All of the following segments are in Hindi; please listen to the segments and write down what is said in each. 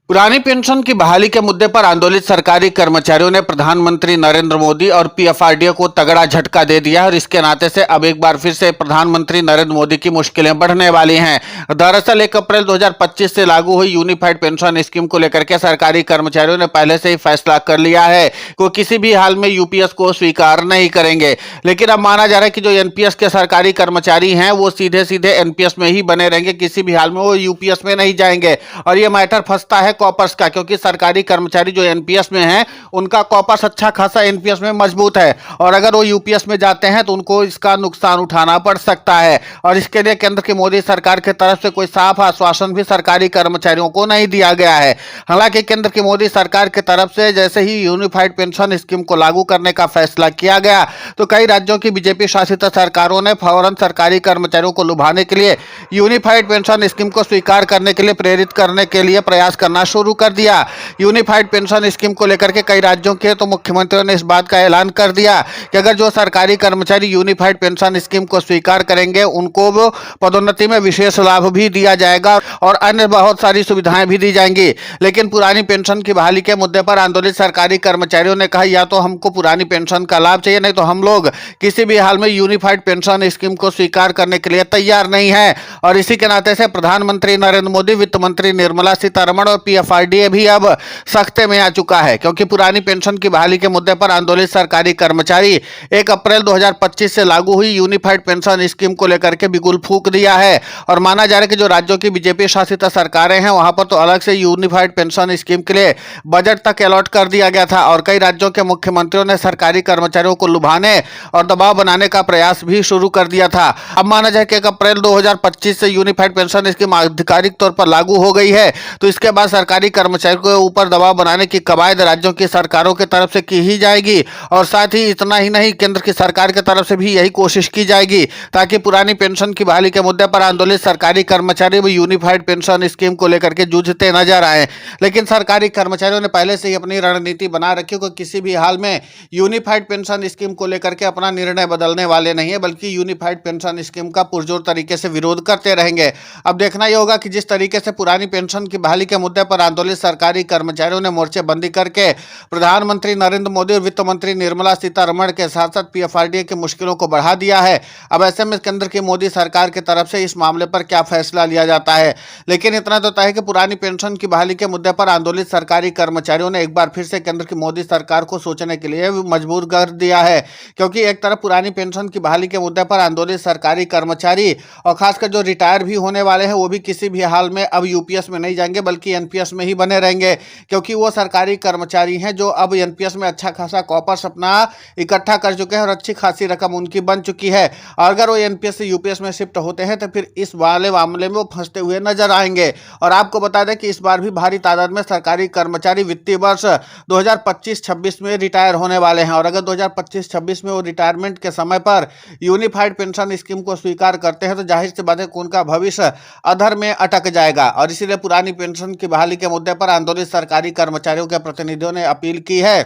पुरानी पेंशन की बहाली के मुद्दे पर आंदोलित सरकारी कर्मचारियों ने प्रधानमंत्री नरेंद्र मोदी और पीएफआरडीए को तगड़ा झटका दे दिया है और इसके नाते से अब एक बार फिर से प्रधानमंत्री नरेंद्र मोदी की मुश्किलें बढ़ने वाली हैं। दरअसल 1 अप्रैल 2025 से लागू हुई यूनिफाइड पेंशन स्कीम को लेकर के सरकारी कर्मचारियों ने पहले से ही फैसला कर लिया है कि वो किसी भी हाल में यूपीएस को स्वीकार नहीं करेंगे। लेकिन अब माना जा रहा है कि जो एनपीएस के सरकारी कर्मचारी हैं वो सीधे सीधे एनपीएस में ही बने रहेंगे, किसी भी हाल में वो यूपीएस में नहीं जाएंगे। और ये मैटर फंसता है कॉपर्स का, क्योंकि सरकारी कर्मचारी जो एनपीएस में हैं उनका कॉपर्स अच्छा खासा एनपीएस में मजबूत है और अगर वो यूपीएस में जाते हैं तो उनको इसका नुकसान उठाना पड़ सकता है। और इसके लिए केंद्र की मोदी सरकार की तरफ से कोई साफ आश्वासन भी सरकारी कर्मचारियों को नहीं दिया गया है। हालांकि केंद्र की मोदी सरकार की तरफ से जैसे ही यूनिफाइड पेंशन स्कीम को लागू करने का फैसला किया गया तो कई राज्यों की बीजेपी शासित सरकारों ने फौरन सरकारी कर्मचारियों को लुभाने के लिए यूनिफाइड पेंशन स्कीम को स्वीकार करने के लिए प्रेरित करने के लिए प्रयास करना शुरू कर दिया। यूनिफाइड पेंशन स्कीम को लेकर के कई राज्यों के तो मुख्यमंत्रियों ने इस बात का ऐलान कर दिया कि अगर जो सरकारी कर्मचारी यूनिफाइड पेंशन स्कीम को स्वीकार करेंगे उनको पदोन्नति में विशेष लाभ भी दिया जाएगा और अन्य बहुत सारी सुविधाएं भी दी जाएंगी। लेकिन पुरानी पेंशन की बहाली के मुद्दे पर आंदोलित सरकारी कर्मचारियों ने कहा या तो हमको पुरानी पेंशन का लाभ चाहिए, नहीं तो हम लोग किसी भी हाल में यूनिफाइड पेंशन स्कीम को स्वीकार करने के लिए तैयार नहीं है। और इसी के नाते से प्रधानमंत्री नरेंद्र मोदी, वित्त मंत्री निर्मला सीतारमण और पीएफआरडीए भी अब सख्ते में आ चुका है, क्योंकि पुरानी पेंशन की बहाली के मुद्दे पर आंदोलित सरकारी कर्मचारी 1 अप्रैल 2025 से लागू हुई यूनिफाइड पेंशन स्कीम को लेकर के बिगुल फूंक दिया है। और माना जा रहा है कि जो राज्यों की बीजेपी शासित सरकारें हैं वहां पर तो अलग से यूनिफाइड पेंशन स्कीम के लिए बजट तक अलॉट कर दिया गया था और कई राज्यों के मुख्यमंत्रियों ने सरकारी कर्मचारियों को लुभाने और दबाव बनाने का प्रयास भी शुरू कर दिया था। अब माना जाए कि 1 अप्रैल 2025 से यूनिफाइड पेंशन स्कीम आधिकारिक तौर पर लागू हो गई है तो इसके बाद सरकारी कर्मचारियों के ऊपर दबाव बनाने की कवायद राज्यों की सरकारों की तरफ से की ही जाएगी। और साथ ही इतना ही नहीं, केंद्र की सरकार की तरफ से भी यही कोशिश की जाएगी ताकि पुरानी पेंशन की बहाली के मुद्दे पर आंदोलित सरकारी कर्मचारी भी यूनिफाइड पेंशन स्कीम को लेकर के जूझते नजर आए। लेकिन सरकारी कर्मचारियों ने पहले से ही अपनी रणनीति बना रखी है, किसी भी हाल में यूनिफाइड पेंशन स्कीम को लेकर के अपना निर्णय बदलने वाले नहीं है, बल्कि यूनिफाइड पेंशन स्कीम का पुरजोर तरीके से विरोध करते रहेंगे। अब देखना यह होगा कि जिस तरीके से पुरानी पेंशन की बहाली के मुद्दे पर आंदोलित सरकारी कर्मचारियों ने मोर्चेबंदी करके प्रधानमंत्री नरेंद्र मोदी और वित्त मंत्री निर्मला सीतारमण के साथ साथ पीएफआरडीए की मुश्किलों को बढ़ा दिया है। अब ऐसे में केंद्र की मोदी सरकार की तरफ से इस मामले पर क्या फैसला लिया जाता है। लेकिन इतना तो तय है कि पुरानी पेंशन की बहाली के मुद्दे पर आंदोलित सरकारी कर्मचारियों ने एक बार फिर से केंद्र की मोदी सरकार को सोचने के लिए मजबूर कर दिया है, क्योंकि एक तरफ पुरानी पेंशन की बहाली के मुद्दे पर आंदोलित सरकारी कर्मचारी और खासकर जो रिटायर भी होने वाले हैं वो भी किसी भी हाल में अब यूपीएस में नहीं जाएंगे बल्कि एनपीएस में ही बने रहेंगे, क्योंकि वो सरकारी कर्मचारी हैं जो अब एनपीएस में अच्छा खासा कॉपर्स अपना इकट्ठा कर चुके हैं और अच्छी खासी रकम उनकी बन चुकी है। और अगर वो एनपीएस से यूपीएस में शिफ्ट होते हैं तो फिर इस वाले मामले में वो फंसते हुए नजर आएंगे। और आपको बता दें कि इस बार भी भारी तादाद में सरकारी कर्मचारी वित्तीय वर्ष 2025-26 में रिटायर होने वाले हैं और अगर 2025-26 में वो रिटायरमेंट के समय पर यूनिफाइड पेंशन स्कीम को स्वीकार करते हैं तो जाहिर सी बात है कि उनका भविष्य अधर में अटक जाएगा। और इसीलिए पुरानी पेंशन की बहाली के मुद्दे पर आंदोलित सरकारी कर्मचारियों के प्रतिनिधियों ने अपील की है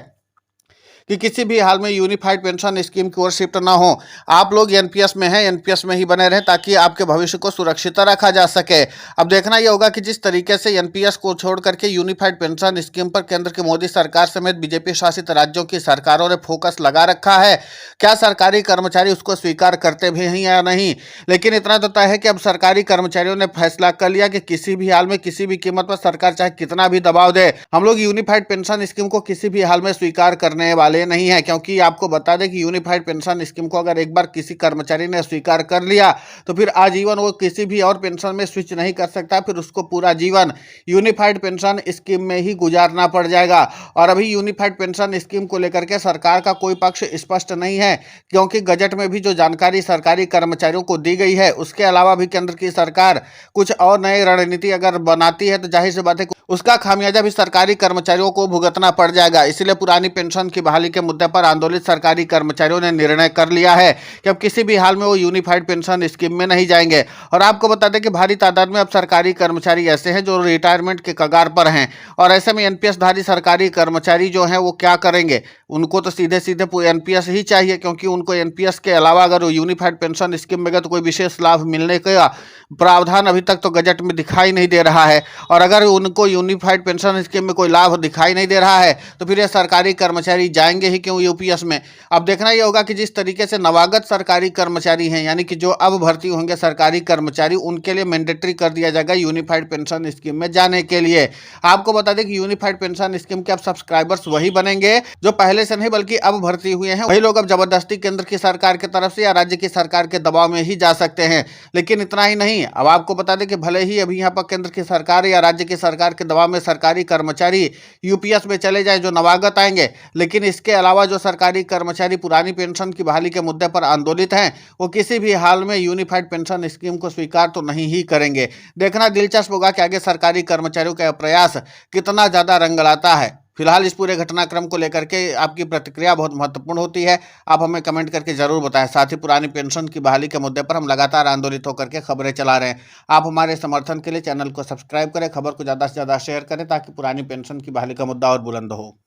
कि किसी भी हाल में यूनिफाइड पेंशन स्कीम की ओर शिफ्ट ना हो। आप लोग एनपीएस में हैं, एनपीएस में ही बने रहें ताकि आपके भविष्य को सुरक्षित रखा जा सके। अब देखना यह होगा कि जिस तरीके से एनपीएस को छोड़ करके यूनिफाइड पेंशन स्कीम पर केंद्र की मोदी सरकार समेत बीजेपी शासित राज्यों की सरकारों ने फोकस लगा रखा है, क्या सरकारी कर्मचारी उसको स्वीकार करते भी हैं या नहीं। लेकिन इतना तो तय है कि अब सरकारी कर्मचारियों ने फैसला कर लिया कि किसी भी हाल में किसी भी कीमत पर सरकार चाहे कितना भी दबाव दे, हम लोग यूनिफाइड पेंशन स्कीम को किसी भी हाल में स्वीकार करने वाले नहीं है। क्योंकि आपको बता दें कि यूनिफाइड पेंशन स्कीम को अगर एक बार किसी कर्मचारी ने स्वीकार कर लिया तो फिर आजीवन वो किसी भी और पेंशन में स्विच नहीं कर सकता, फिर उसको पूरा जीवन यूनिफाइड पेंशन स्कीम में ही गुजारना पड़ जाएगा। और अभी यूनिफाइड पेंशन स्कीम को लेकर के सरकार का कोई पक्ष स्पष्ट नहीं है, क्योंकि गजट में भी जो जानकारी सरकारी कर्मचारियों को दी गई है उसके अलावा भी केंद्र की सरकार कुछ और नई रणनीति अगर बनाती है तो जाहिर सी बात है उसका खामियाजा भी सरकारी कर्मचारियों को भुगतना पड़ जाएगा। इसलिए पुरानी पेंशन की बहाली के मुद्दे पर आंदोलित सरकारी कर्मचारियों ने निर्णय कर लिया है कि अब किसी भी हाल में वो यूनिफाइड पेंशन स्कीम में नहीं जाएंगे। और आपको बता दें कि भारी तादाद में अब सरकारी कर्मचारी ऐसे हैं जो रिटायरमेंट के कगार पर हैं और ऐसे में एनपीएस धारी सरकारी कर्मचारी जो हैं वो क्या करेंगे, उनको तो सीधे सीधे एनपीएस ही चाहिए, क्योंकि उनको एनपीएस के अलावा अगर वो यूनिफाइड पेंशन स्कीम में गए तो कोई विशेष लाभ मिलने का प्रावधान अभी तक तो गजट में दिखाई नहीं दे रहा है। और अगर उनको यूनिफाइड पेंशन स्कीम में कोई लाभ दिखाई नहीं दे रहा है, तो फिर ये सरकारी कर्मचारी जाएंगे ही क्यों यूपीएस में। अब देखना ये होगा कि जिस तरीके से नवागत सरकारी कर्मचारी हैं, यानी कि जो अब भर्ती होंगे सरकारी कर्मचारी, उनके लिए मैंडेटरी कर दिया जाएगा यूनिफाइड पेंशन स्कीम में जाने के लिए। आपको बता दें कि यूनिफाइड पेंशन स्कीम के अब सब्सक्राइबर्स वही बनेंगे जो पहले से नहीं बल्कि अब भर्ती हुए हैं। वही लोग अब जबरदस्ती केंद्र की सरकार की तरफ से या राज्य की सरकार के दबाव में ही जा सकते हैं। लेकिन इतना ही नहीं, अब आपको बता दें कि भले ही अभी यहाँ पर केंद्र की सरकार या राज्य की सरकार के दबाव में सरकारी कर्मचारी यूपीएस में चले जाए जो नवागत आएंगे, लेकिन इसके अलावा जो सरकारी कर्मचारी पुरानी पेंशन की बहाली के मुद्दे पर आंदोलित हैं, वो किसी भी हाल में यूनिफाइड पेंशन स्कीम को स्वीकार तो नहीं ही करेंगे। देखना दिलचस्प होगा कि आगे सरकारी कर्मचारियों का प्रयास कितना ज्यादा रंग लाता है। फिलहाल इस पूरे घटनाक्रम को लेकर के आपकी प्रतिक्रिया बहुत महत्वपूर्ण होती है, आप हमें कमेंट करके जरूर बताएं। साथ ही पुरानी पेंशन की बहाली के मुद्दे पर हम लगातार आंदोलित होकर के खबरें चला रहे हैं। आप हमारे समर्थन के लिए चैनल को सब्सक्राइब करें, खबर को ज़्यादा से ज़्यादा शेयर करें ताकि पुरानी पेंशन की बहाली का मुद्दा और बुलंद हो।